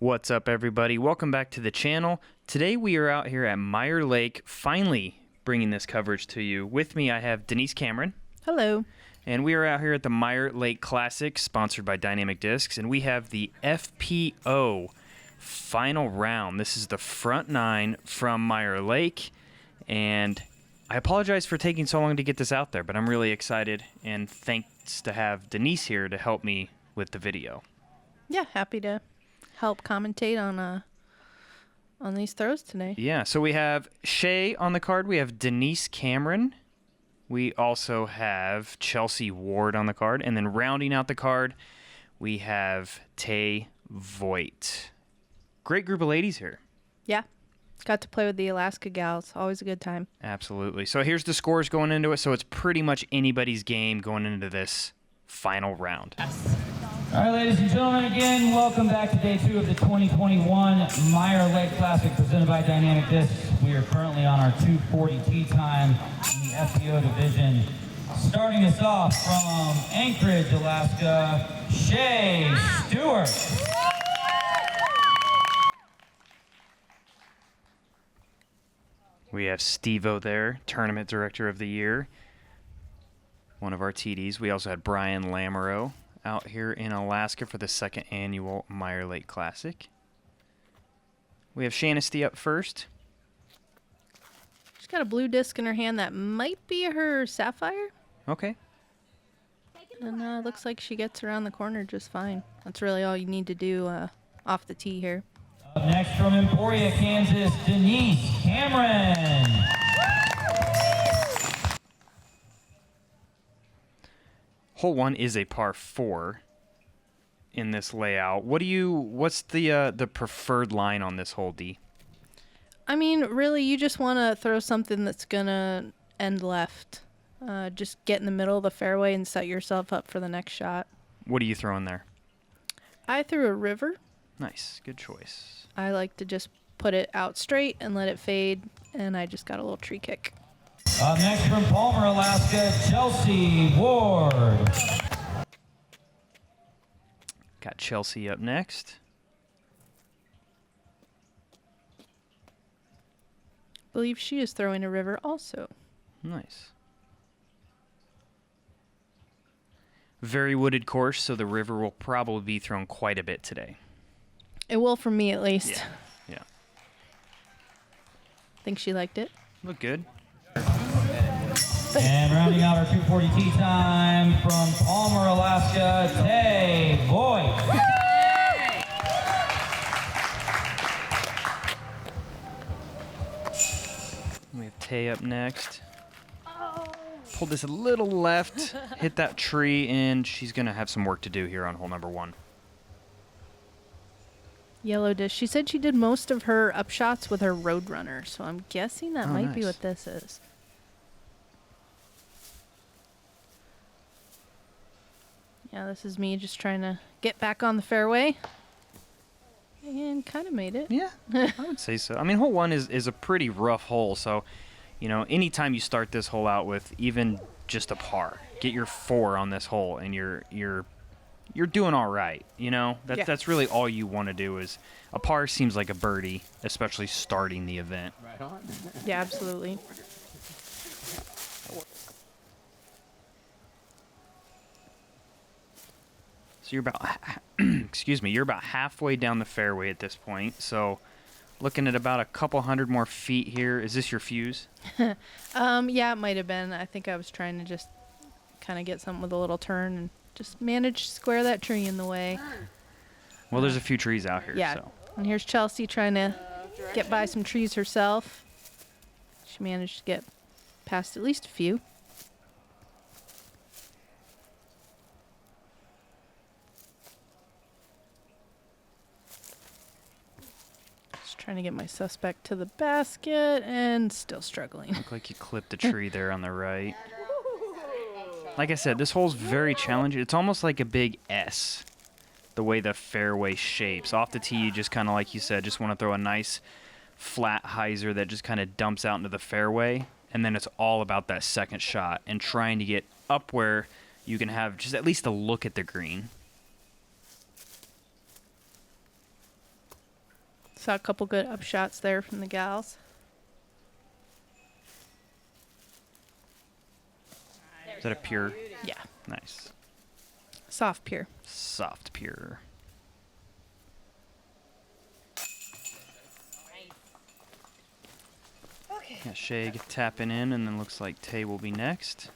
What's up, everybody? Welcome back to the channel. Today we are out here at Meier Lake, finally bringing this coverage to you. With me I have Denise Cameron. Hello. And we are out here at the Meier Lake Classic, sponsored by Dynamic Discs, and we have the FPO final round. This is the front nine from Meier Lake, and I apologize for taking so long to get this out there, but I'm really excited, and thanks to have Denise here to help me with the video. Yeah, happy to help commentate on these throws today. Yeah, so we have Shay on the card. We have Denise Cameron. We also have Chelsea Ward on the card. And then rounding out the card, we have Tay Voigt. Great group of ladies here. Yeah, got to play with the Alaska gals. Always a good time. Absolutely. So here's the scores going into it. So it's pretty much anybody's game going into this final round. All right, ladies and gentlemen, again, welcome back to day 2 of the 2021 Meier Lake Classic presented by Dynamic Discs. We are currently on our 240 tee time in the FPO division. Starting us off from Anchorage, Alaska, Shay Stewart. We have Steve-O there, Tournament Director of the Year, one of our TDs. We also had Brian Lamoureux out here in Alaska for the second annual Meier Lake Classic. We have Shanasty up first. She's got a blue disc in her hand that might be her sapphire. Okay. And looks like she gets around the corner just fine. That's really all you need to do off the tee here. Up next from Emporia, Kansas, Denise Cameron. Hole 1 is a par 4 in this layout. What's the preferred line on this hole, D? I mean, really, you just want to throw something that's going to end left. Just get in the middle of the fairway and set yourself up for the next shot. What are you throwing there? I threw a river. Nice. Good choice. I like to just put it out straight and let it fade, and I just got a little tree kick. Up next from Palmer, Alaska, Chelsea Ward. Got Chelsea up next. Believe she is throwing a river also. Nice. Very wooded course, so the river will probably be thrown quite a bit today. It will for me, at least. Yeah. Think she liked it. Look good. And rounding out our 240 tee time from Palmer, Alaska, Tay Voigt. We have Tay up next. Pulled this a little left, hit that tree, and she's going to have some work to do here on hole number 1. Yellow disc. She said she did most of her upshots with her Roadrunner, so I'm guessing that might be what this is. Yeah, this is me just trying to get back on the fairway. And kind of made it. Yeah, I would say so. I mean, hole 1 is a pretty rough hole, so, you know, anytime you start this hole out with even just a par, get your 4 on this hole, and you're doing all right, you know? That's really all you want to do. Is a par seems like a birdie, especially starting the event. Right on. Yeah, absolutely. So you're about, excuse me, you're about halfway down the fairway at this point. So looking at about a couple hundred more feet here. Is this your fuse? Yeah, it might have been. I think I was trying to just kind of get something with a little turn and just manage to square that tree in the way. Well, there's a few trees out here. Yeah. So. And here's Chelsea trying to get by some trees herself. She managed to get past at least a few. Just trying to get my suspect to the basket and still struggling. Look like you clipped a tree there on the right. Like I said, this hole's very challenging. It's almost like a big S, the way the fairway shapes. Off the tee, you just kind of, like you said, just want to throw a nice flat hyzer that just kind of dumps out into the fairway. And then it's all about that second shot and trying to get up where you can have just at least a look at the green. Saw a couple good up shots there from the gals. Is that a pure? Yeah. Nice. Soft pure. Soft pure. Yeah, Shay tapping in, and then looks like Tay will be next.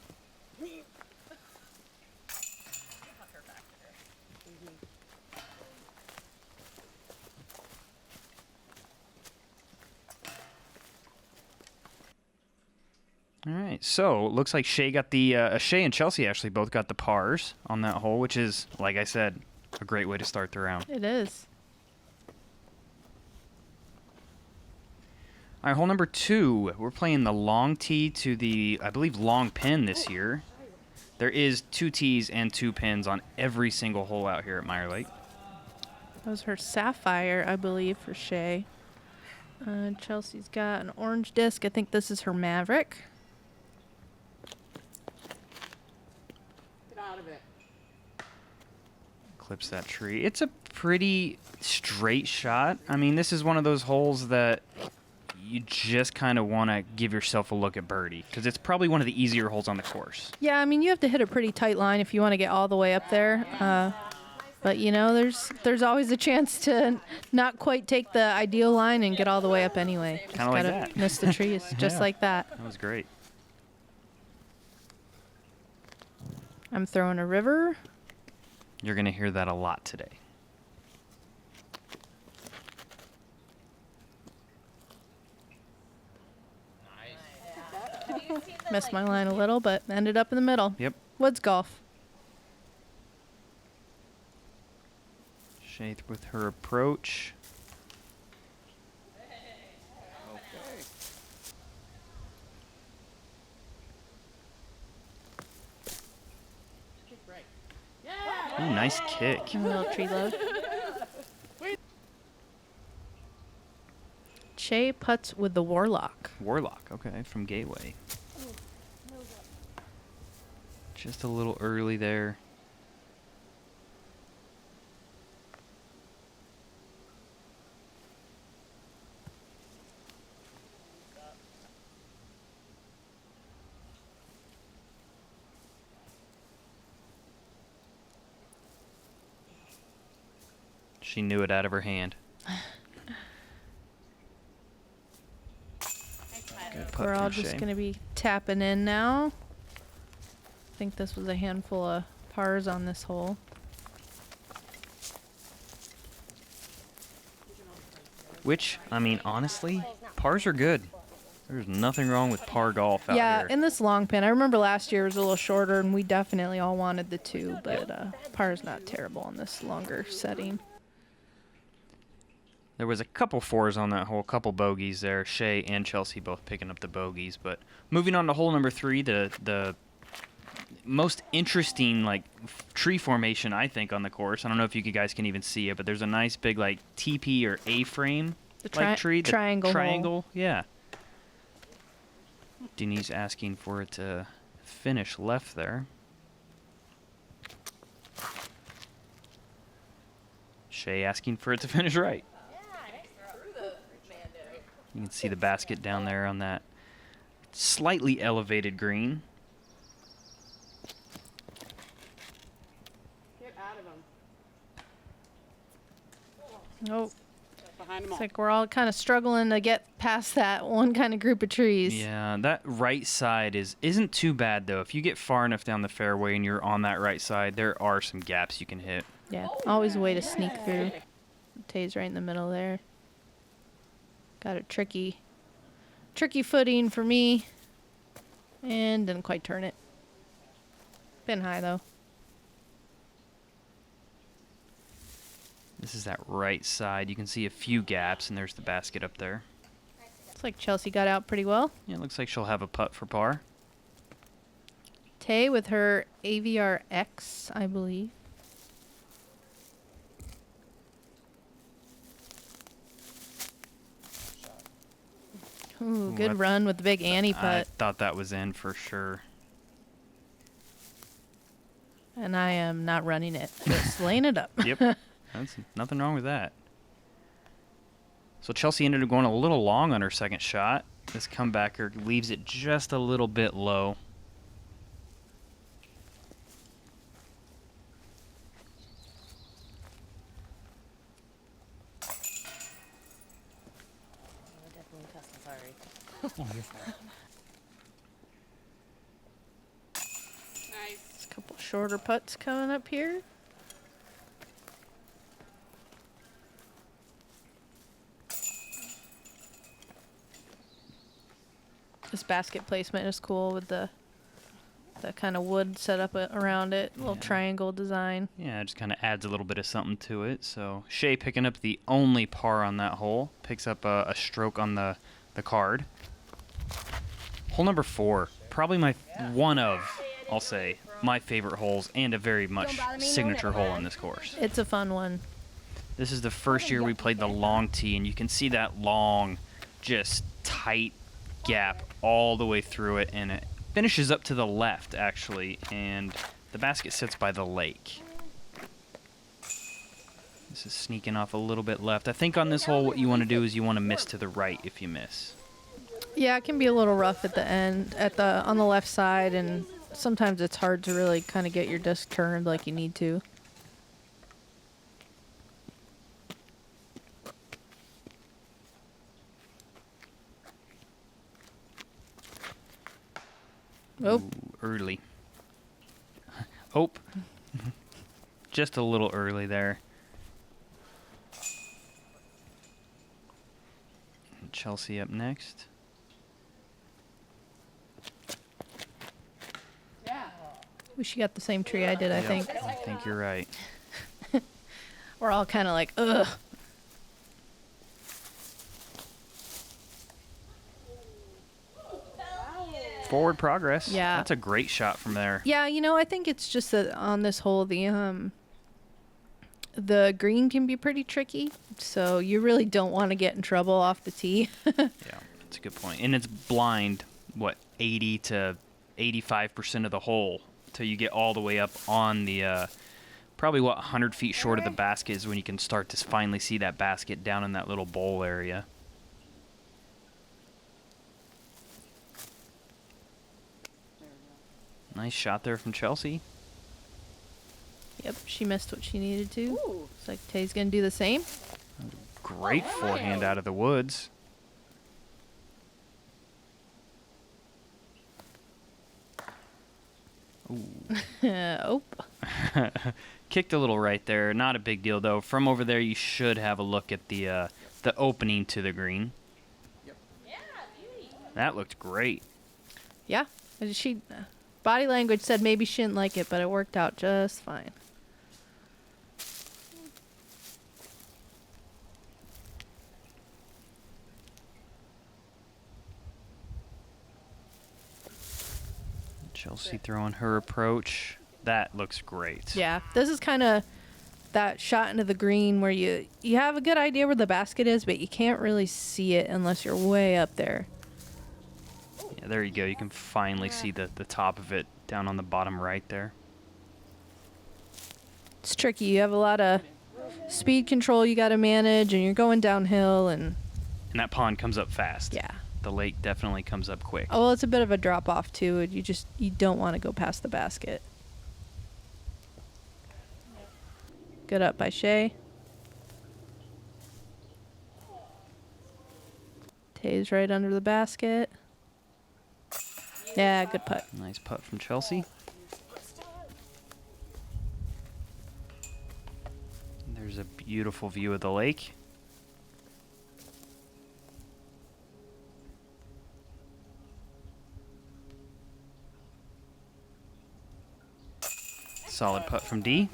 All right, so looks like Shay got the Shay and Chelsea actually both got the pars on that hole, which is, like I said, a great way to start the round. It is. All right, hole number 2. We're playing the long tee to the, I believe, long pin this year. There is 2 tees and 2 pins on every single hole out here at Meier Lake. That was her sapphire, I believe, for Shay. Chelsea's got an orange disc. I think this is her Maverick. Get out of it. Clips that tree. It's a pretty straight shot. I mean, this is one of those holes that you just kind of want to give yourself a look at birdie because it's probably one of the easier holes on the course. Yeah, I mean, you have to hit a pretty tight line if you want to get all the way up there. But, you know, there's always a chance to not quite take the ideal line and get all the way up anyway. Just Kinda like gotta that. miss the trees, just Yeah. like that. That was great. I'm throwing a river. You're going to hear that a lot today. Missed my line a little, but ended up in the middle. Yep. Woods golf. Shay with her approach. Ooh, nice kick. A little tree load. Shay putts with the Warlock. Warlock, okay, from Gateway. Just a little early there. She knew it out of her hand. Good putt We're all from just Shay. going to be tapping in now. I think this was a handful of pars on this hole. Which, I mean, honestly, pars are good. There's nothing wrong with par golf out Yeah, here. in this long pin. I remember last year it was a little shorter, and we definitely all wanted the 2, but par's not terrible on this longer setting. There was a couple 4s on that hole, couple bogeys there. Shay and Chelsea both picking up the bogeys. But moving on to hole number 3, the most interesting tree formation I think on the course. I don't know if you guys can even see it, but there's a nice big TP or A-frame tree. The triangle hole. triangle, yeah. Denise asking for it to finish left there. Shay asking for it to finish right. You can see the basket down there on that slightly elevated green. Get out of them. Oh, Behind them it's all. like we're all kind of struggling to get past that one kind of group of trees. Yeah, that right side isn't too bad though. If you get far enough down the fairway and you're on that right side, there are some gaps you can hit. Yeah, always a way to sneak through. Tay's right in the middle there. Got a tricky footing for me. And didn't quite turn it. Been high though. This is that right side. You can see a few gaps, and there's the basket up there. Looks like Chelsea got out pretty well. Yeah, it looks like she'll have a putt for par. Tay with her AVR X, I believe. Ooh, good that- run with the big Annie I putt. thought that was in for sure. And I am not running it. Just laying it up. Yep. That's nothing wrong with that. So Chelsea ended up going a little long on her second shot. This comebacker leaves it just a little bit low. Nice. A couple shorter putts coming up here. This basket placement is cool with the kind of wood set up around it, little Yeah. triangle design. Yeah, it just kind of adds a little bit of something to it. So Shay picking up the only par on that hole. Picks up a stroke on the card. Hole number 4. Probably I'll say, my favorite holes and a very much signature hole on this course. It's a fun one. This is the first year we played the long tee, and you can see that long, just tight gap all the way through it, and it finishes up to the left, actually, and the basket sits by the lake. This is sneaking off a little bit left. I think on this hole what you want to do is you want to miss to the right if you miss. Yeah, it can be a little rough at the end, on the left side, and sometimes it's hard to really kind of get your disc turned like you need to. Oh, Ooh, early. Oh. Just a little early there. Chelsea up next. Yeah. wish you got the same tree I did, I think. I think you're right. We're all kind of like, ugh. Forward progress. Yeah. That's a great shot from there. Yeah, you know, I think it's just that on this hole, the green can be pretty tricky, so you really don't want to get in trouble off the tee. Yeah, that's a good point. And it's blind, 80 to 85% of the hole till you get all the way up on the, probably 100 feet short of the basket is when you can start to finally see that basket down in that little bowl area. Nice shot there from Chelsea. Yep, she missed what she needed to. Ooh. Looks like Tay's going to do the same. Great forehand out of the woods. Oh. Kicked a little right there. Not a big deal, though. From over there, you should have a look at the opening to the green. Yep. That looked great. Yeah, she body language said maybe she didn't like it, but it worked out just fine. Chelsea throwing her approach. That looks great. Yeah, this is kind of that shot into the green where you have a good idea where the basket is, but you can't really see it unless you're way up there. Yeah, there you go. You can finally see the top of it down on the bottom right there. It's tricky. You have a lot of speed control you got to manage, and you're going downhill, and And that pond comes up fast. yeah. The lake definitely comes up quick. Oh, well, it's a bit of a drop off too. And you don't want to go past the basket. Good up by Shay. Tay's right under the basket. Yeah, good putt. Nice putt from Chelsea. There's a beautiful view of the lake. Solid putt from D.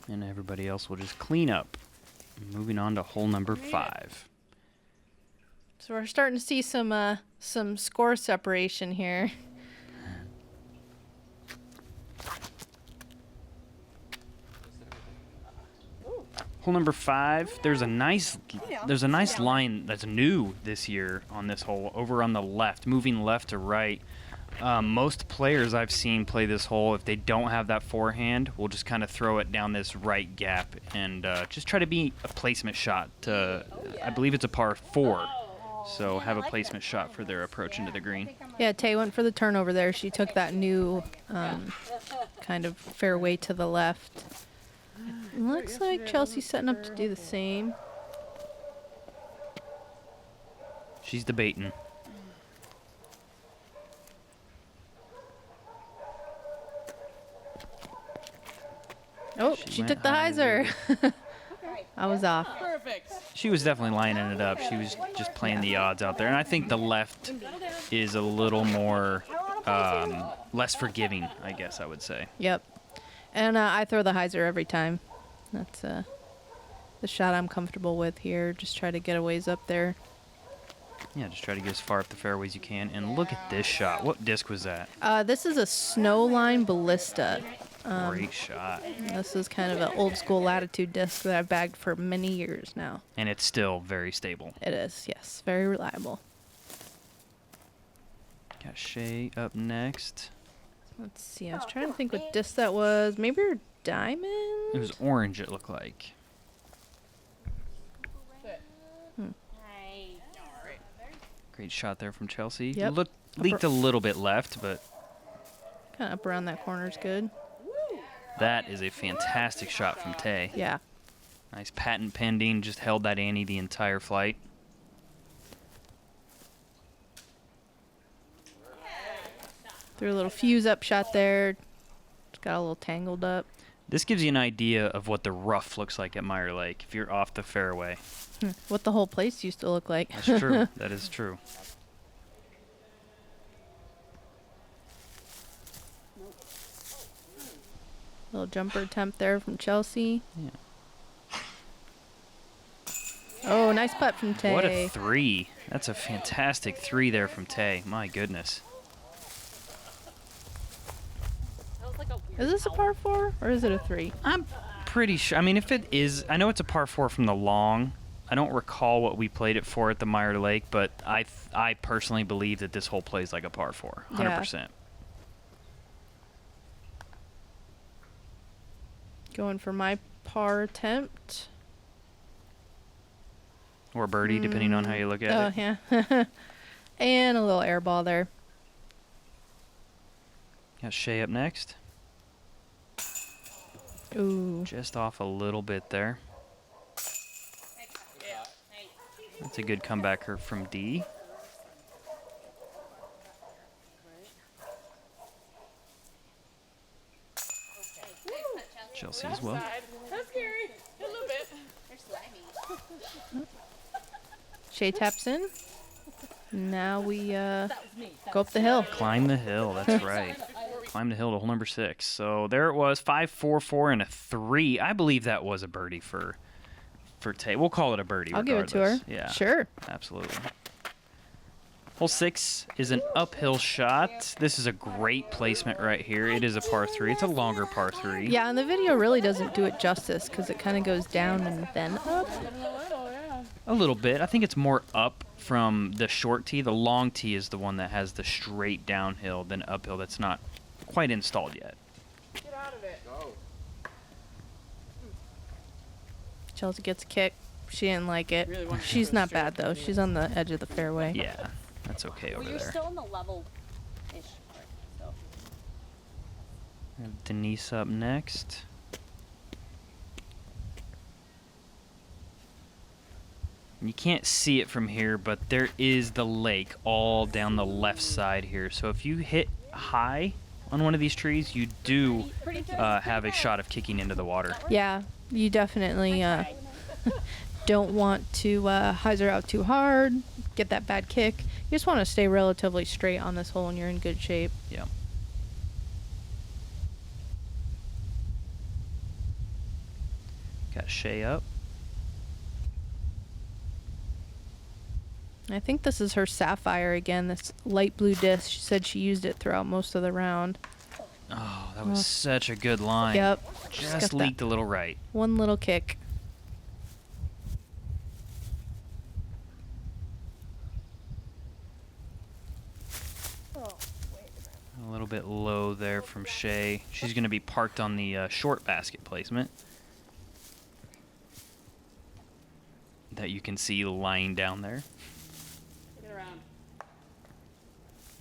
And everybody else will just clean up. Moving on to hole number 5. So we're starting to see some score separation here. Hole number 5. There's a nice line that's new this year on this hole over on the left, moving left to right. Most players I've seen play this hole, if they don't have that forehand, will just kind of throw it down this right gap and just try to be a placement shot. I believe it's a par 4, so have a placement shot for their approach into the green. Yeah, Tay went for the turnover there. She took that new kind of fairway to the left. Looks like Chelsea's setting up to do the same. She's debating. Oh, She she went took the high. hyzer. I was off. Perfect. She was definitely lining it up. She was just playing the odds out there. And I think the left is a little more less forgiving, I guess I would say. Yep. And I throw the hyzer every time. That's the shot I'm comfortable with here. Just try to get a ways up there. Yeah, just try to get as far up the fairway as you can. And look at this shot. What disc was that? This is a Snowline Ballista. Great shot. This is kind of an old school latitude disc that I've bagged for many years now. And it's still very stable. It is, yes. Very reliable. Got Shay up next. Let's see. I was trying to think what disc that was. Maybe a diamond? It was orange, it looked like. Great shot there from Chelsea. Yep. Leaked a little bit left, but Kind of up around that corner is good. that is a fantastic shot from Tay. Yeah. Nice patent pending, just held that ante the entire flight. Threw a little fuse up shot there. Just got a little tangled up. This gives you an idea of what the rough looks like at Meier Lake if you're off the fairway. What the whole place used to look like. That's true. That is true. Little jumper attempt there from Chelsea. Yeah. Oh, nice putt from Tay. What a 3. That's a fantastic 3 there from Tay. My goodness. Is this a par 4 or is it a 3? I'm pretty sure. I mean, if it is, I know it's a par 4 from the long. I don't recall what we played it for at the Meier Lake, but I personally believe that this hole plays like a par 4. 100%. Going for my par attempt. Or birdie, depending on how you look at Oh, it. yeah. And a little air ball there. Got Shay up next. Ooh. Just off a little bit there. That's a good comebacker from D. Chelsea as well. That's scary. A little bit. Shay taps in. Now we go up the hill. Climb the hill, that's right. Climb the hill to hole number 6. So there it was, 5, 4, 4, and a 3. I believe that was a birdie for Tay. We'll call it a birdie I'll give it to her. regardless. Yeah, Sure. absolutely. Hole 6 is an uphill shot. This is a great placement right here. It is a par 3. It's a longer par 3. Yeah, and the video really doesn't do it justice because it kind of goes down and then up. A little bit. I think it's more up from the short tee. The long tee is the one that has the straight downhill, then uphill that's not quite installed yet. Get out of it. Chelsea gets a kick. She didn't like it. Really wanted to She's go not straight. bad, though. She's on the edge of the fairway. Yeah, that's okay over Well, you're there. still in the level-ish part, so. We have Denise up next. You can't see it from here, but there is the lake all down the left side here. So if you hit high on one of these trees, you do have a shot of kicking into the water. Yeah, you definitely don't want to hyzer out too hard, get that bad kick. You just want to stay relatively straight on this hole and you're in good shape. Yeah. Got Shay up. I think this is her Sapphire again, this light blue disc. She said she used it throughout most of the round. Oh, that was such a good line. Yep. Just got leaked a little right. One little kick. bit low there from Shay. She's going to be parked on the short basket placement that you can see lying down there. Get around.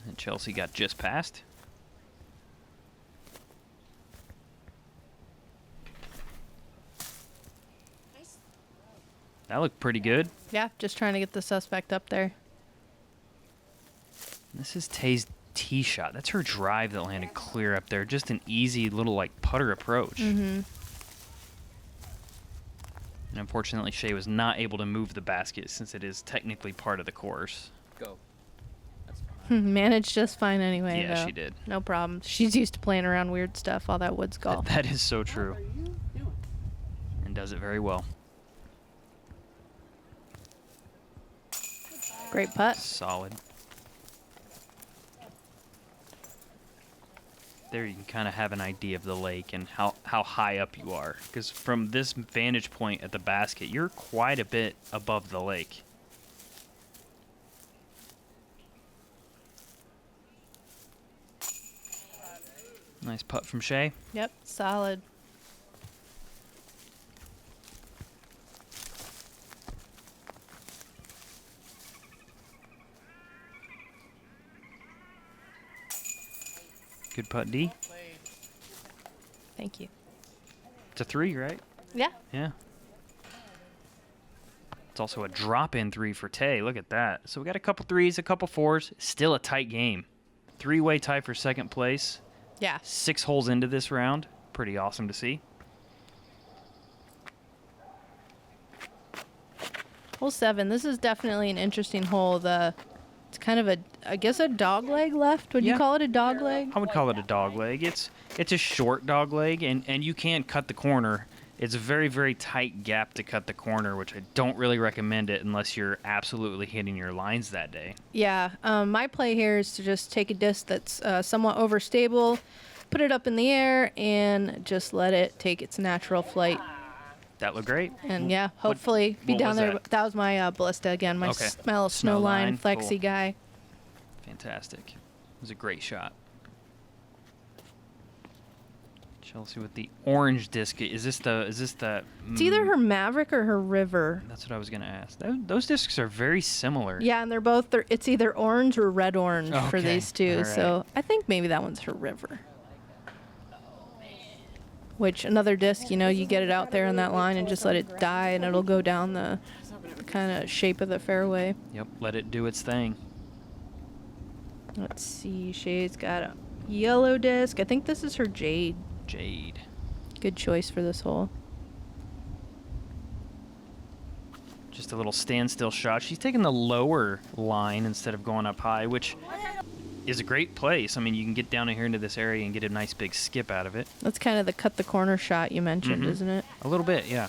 And Chelsea got just past. Nice. That looked pretty good. Yeah, just trying to get the suspect up there. This is Tay's tee shot. That's her drive that landed clear up there. Just an easy little like putter approach. Mm-hmm. And unfortunately, Shay was not able to move the basket since it is technically part of the course. Go. That's Managed just fine anyway, Yeah, though. she did. No problem. She's used to playing around weird stuff, all that woods golf. That is so true. What are you doing? And does it very well. Great putt. Solid. There you can kind of have an idea of the lake and how high up you are. Because from this vantage point at the basket, you're quite a bit above the lake. Nice putt from Shay. Yep, solid. Good putt, D. Thank you. It's a 3, right? Yeah. Yeah. It's also a drop-in 3 for Tay. Look at that. So we got a couple 3s, a couple 4s. Still a tight game. 3-way tie for second place. Yeah. 6 holes into this round. Pretty awesome to see. Hole 7. This is definitely an interesting hole. It's kind of I guess a dog leg left. Would you Yeah. call it a dog leg? I would call it a dog leg. It's a short dog leg, and you can cut the corner. It's a very, very tight gap to cut the corner, which I don't really recommend it unless you're absolutely hitting your lines that day. Yeah. My play here is to just take a disc that's somewhat overstable, put it up in the air, and just let it take its natural flight. That looked great. And yeah, hopefully be what down was there. that? That was my ballista again, my Okay. little snow line flexi cool. guy. Fantastic. It was a great shot. Chelsea with the orange disc. Is this the? It's either her Maverick or her River. That's what I was gonna ask. Those discs are very similar. Yeah, and they're both. It's either orange or red orange for Okay, these two. all So right. I think maybe that one's her River. Which another disc, you get it out there on that line and just let it die, and it'll go down the kind of shape of the fairway. Yep. Let it do its thing. Let's see. Shay's got a yellow disc. I think this is her Jade. Jade. Good choice for this hole. Just a little standstill shot. She's taking the lower line instead of going up high, which is a great place. I mean, you can get down here into this area and get a nice big skip out of it. That's kind of the cut the corner shot you mentioned, Mhm. isn't it? A little bit, yeah.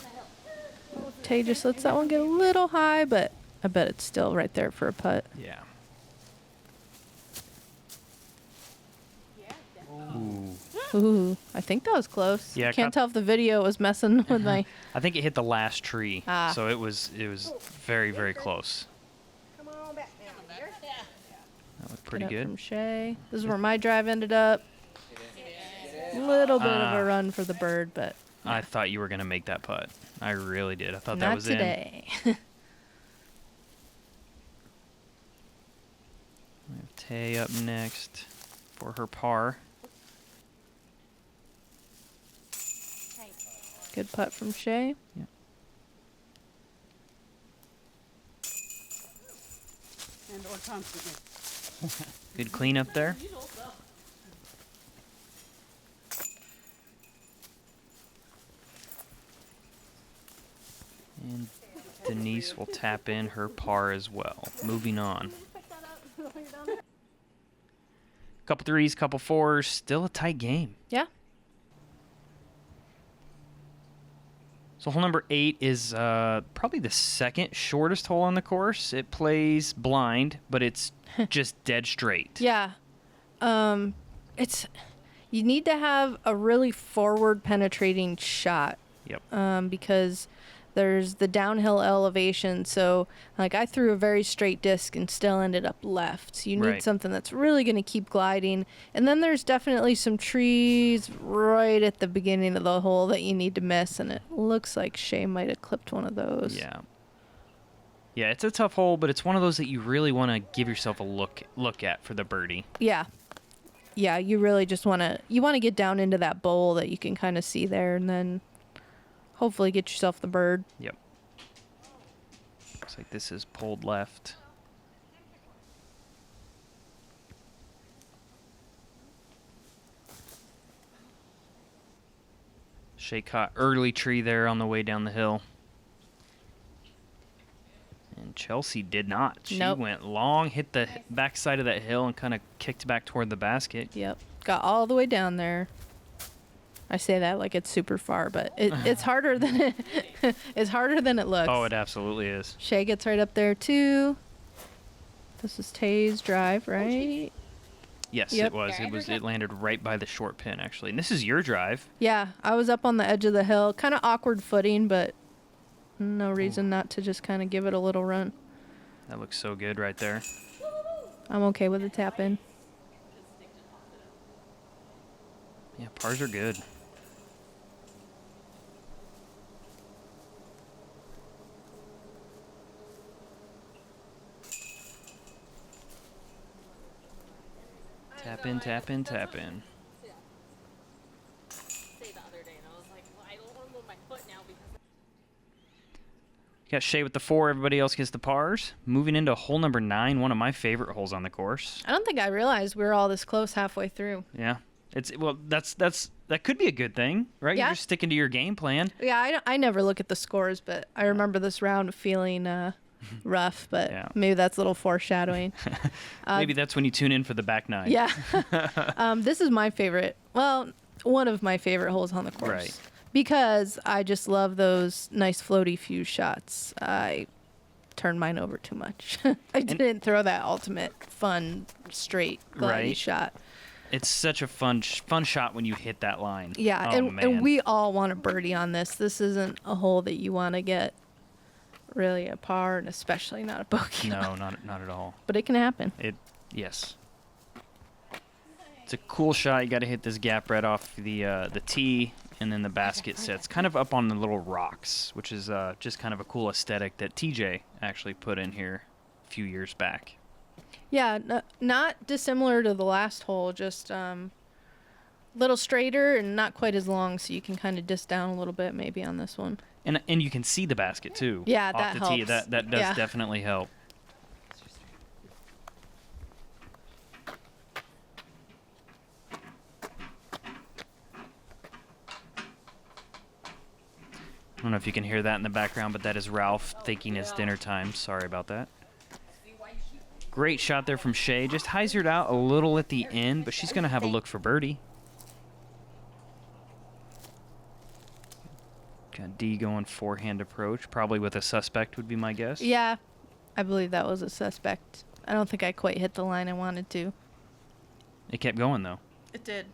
Tay just lets that one get a little high, but I bet it's still right there for a putt. Yeah. Ooh. Ooh, I think that was close. Yeah, Can't cut- tell if the video was messing with my. I think it hit the last tree, Ah. so it was very, very close. Come on back now, dear. That looked pretty Get up From good. Shay. This is where my drive ended up. Little bit of Ah. a run for the bird, but I thought you were gonna make that putt. I really did. I thought that not was today. in. We have Tay up next for her par. Good putt from Shay. Yep. And or constantly. Good cleanup there. And Denise will tap in her par as well. Moving on. Couple 3s, couple 4s. Still a tight game. Yeah. So hole number 8 is probably the second shortest hole on the course. It plays blind, but it's just dead straight. Yeah. It's you need to have a really forward penetrating shot. Yep. Because there's the downhill elevation. So, like, I threw a very straight disc and still ended up left. So you need Right. something that's really going to keep gliding. And then there's definitely some trees right at the beginning of the hole that you need to miss. And it looks like Shay might have clipped one of those. Yeah. Yeah, it's a tough hole, but it's one of those that you really want to give yourself a look at for the birdie. Yeah. Yeah, you really just want to get down into that bowl that you can kind of see there, and then hopefully get yourself the bird. Yep. Looks like this is pulled left. Shay caught early tree there on the way down the hill. And Chelsea did not. She Nope. went long, hit the backside of that hill, and kind of kicked back toward the basket. Yep. Got all the way down there. I say that like it's super far, but it's harder than it's harder than it looks. Oh, it absolutely is. Shay gets right up there too. This is Tay's drive, right? Yes, Yep. it was. It landed right by the short pin, actually. And this is your drive. Yeah, I was up on the edge of the hill, kind of awkward footing, but no reason not to just kind of give it a little run. That looks so good right there. I'm okay with the tap in. Yeah, pars are good. Tap in, tap in, tap in. Say the other day, and I was like, well, I don't want to move my foot now because Got Shay with the 4. Everybody else gets the pars. Moving into hole number 9, one of my favorite holes on the course. I don't think I realized we were all this close halfway through. Yeah, that could be a good thing, right? Yeah. You're just sticking to your game plan. Yeah, I never look at the scores, but I remember this round feeling rough, but Yeah. maybe that's a little foreshadowing. Maybe that's when you tune in for the back 9. Yeah. This is my favorite. Well, one of my favorite holes on the course. Right. Because I just love those nice floaty fuse shots. I turned mine over too much. I didn't throw that ultimate fun, straight, glidey Right. shot. It's such a fun shot when you hit that line. Yeah, Oh, and man. we all want a birdie on this. This isn't a hole that you want to get really a par, and especially not a bogey. No, not at all. But it can happen. Yes. It's a cool shot. You got to hit this gap right off the tee, and then the basket sits kind of up on the little rocks, which is just kind of a cool aesthetic that TJ actually put in here a few years back. Yeah, not dissimilar to the last hole, just little straighter and not quite as long, so you can kind of disc down a little bit maybe on this one. And you can see the basket too. Yeah, off that the tee. helps. That does Yeah. definitely help. I don't know if you can hear that in the background, but that is Ralph thinking it's dinner time. Sorry about that. Great shot there from Shay. Just hyzered out a little at the end, but she's going to have a look for birdie. Got D going forehand approach, probably with a suspect would be my guess. Yeah, I believe that was a suspect. I don't think I quite hit the line I wanted to. It kept going, though. It did.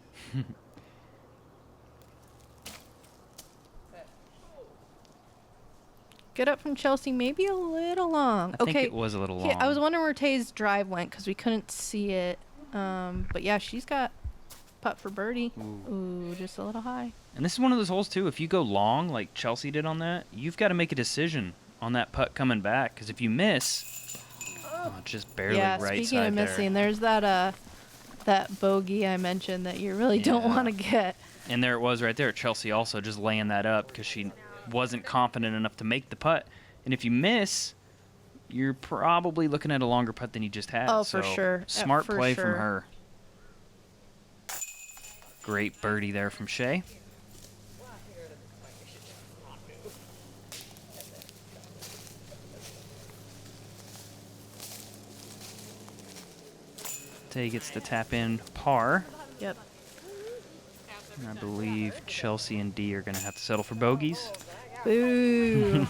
Good up from Chelsea, maybe a little long. I think it was a little long. I was wondering where Tay's drive went because we couldn't see it. But yeah, she's got putt for birdie. Ooh, just a little high. And this is one of those holes, too. If you go long, like Chelsea did on that, you've got to make a decision on that putt coming back. Because if you miss, just barely Yeah, right speaking side of missing, there. there's that bogey I mentioned that you really don't Yeah. want to get. And there it was right there. Chelsea also just laying that up because she wasn't confident enough to make the putt. And if you miss, you're probably looking at a longer putt than you just had. Oh, for So, sure. Smart For play sure. from her. Great birdie there from Shay. Tay gets the tap in par. Yep. And I believe Chelsea and D are going to have to settle for bogeys. Boo.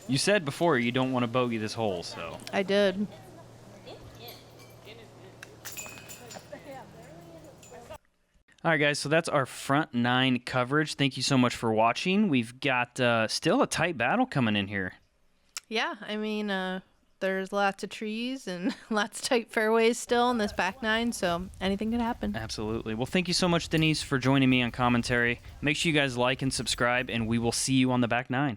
You said before you don't want to bogey this hole, so. I did. All right, guys, so that's our front 9 coverage. Thank you so much for watching. We've got still a tight battle coming in here. Yeah, I mean, there's lots of trees and lots of tight fairways still in this back 9, so anything could happen. Absolutely. Well, thank you so much, Denise, for joining me on commentary. Make sure you guys like and subscribe, and we will see you on the back 9.